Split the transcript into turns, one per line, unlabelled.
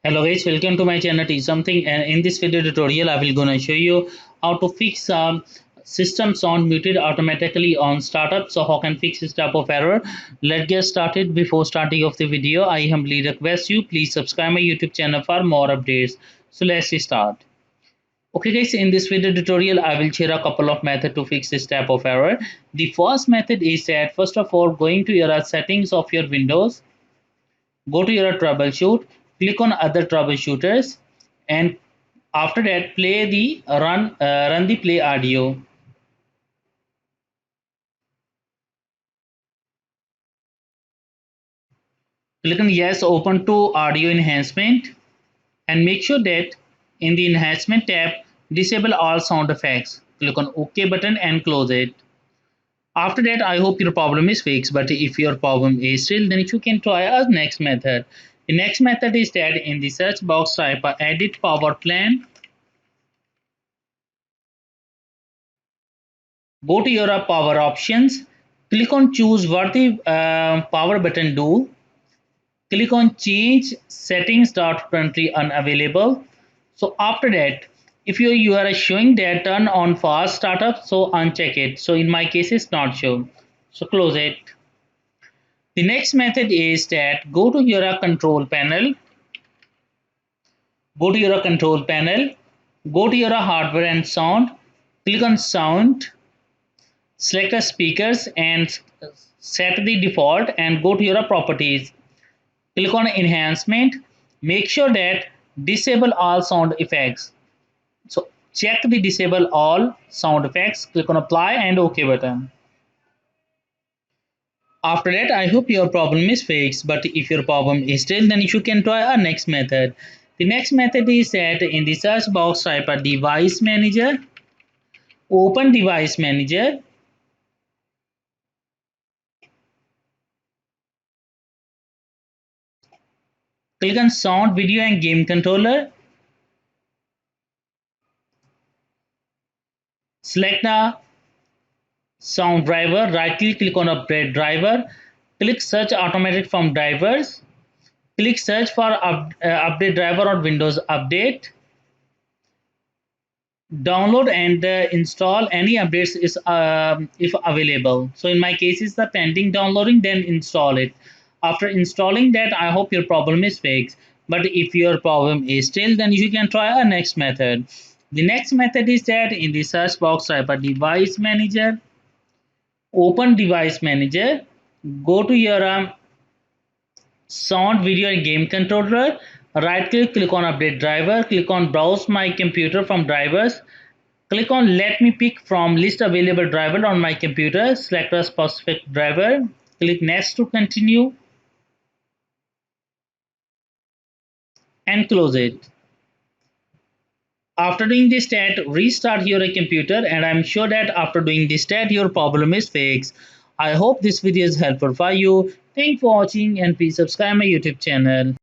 Hello guys, welcome to my channel Teach Something, and in this video tutorial I will gonna show you how to fix system sound muted automatically on startup. So how can fix this type of error? Let's get started. Before starting of the video, I humbly request you please subscribe my YouTube channel for more updates. So let's start. Okay guys, in this video tutorial I will share a couple of methods to fix this type of error. The first method is that first of all going to your settings of your Windows. Go to your troubleshoot, click on other troubleshooters, and after that play the run the play audio. Click on yes, open to audio enhancement, and make sure that in the enhancement tab disable all sound effects. Click on OK button and close it. After that, I hope your problem is fixed, but if your problem is still, then you can try a next method. The next method is that in the search box type edit power plan. Go to your power options, click on choose what the power button do, click on change settings dot currently unavailable. So after that, if you are showing that turn on fast startup, so uncheck it. So in my case it's not shown, so close it. The next method is that go to your control panel, go to your hardware and sound, click on sound, select the speakers and set the default and go to your properties. Click on enhancement. Make sure that disable all sound effects. So check the disable all sound effects. Click on apply and OK button. After that, I hope your problem is fixed. But if your problem is still, then you can try our next method. The next method is that in the search box type a device manager. Open device manager. Click on sound, video and game controller. Select the sound driver, right click on update driver, click search automatic from drivers, click search for update driver or Windows Update, download and install any updates is if available. So in my case is the pending downloading, then install it. After installing that, I hope your problem is fixed. But if your problem is still, then you can try a next method. The next method is that in the search box type a device manager. Open device manager, go to your sound, video and game controller, right click on update driver, click on browse my computer from drivers, click on let me pick from list available driver on my computer, select a specific driver, click next to continue and close it. After doing this step, restart your computer, and I'm sure that after doing this step, your problem is fixed. I hope this video is helpful for you. Thanks for watching and please subscribe my YouTube channel.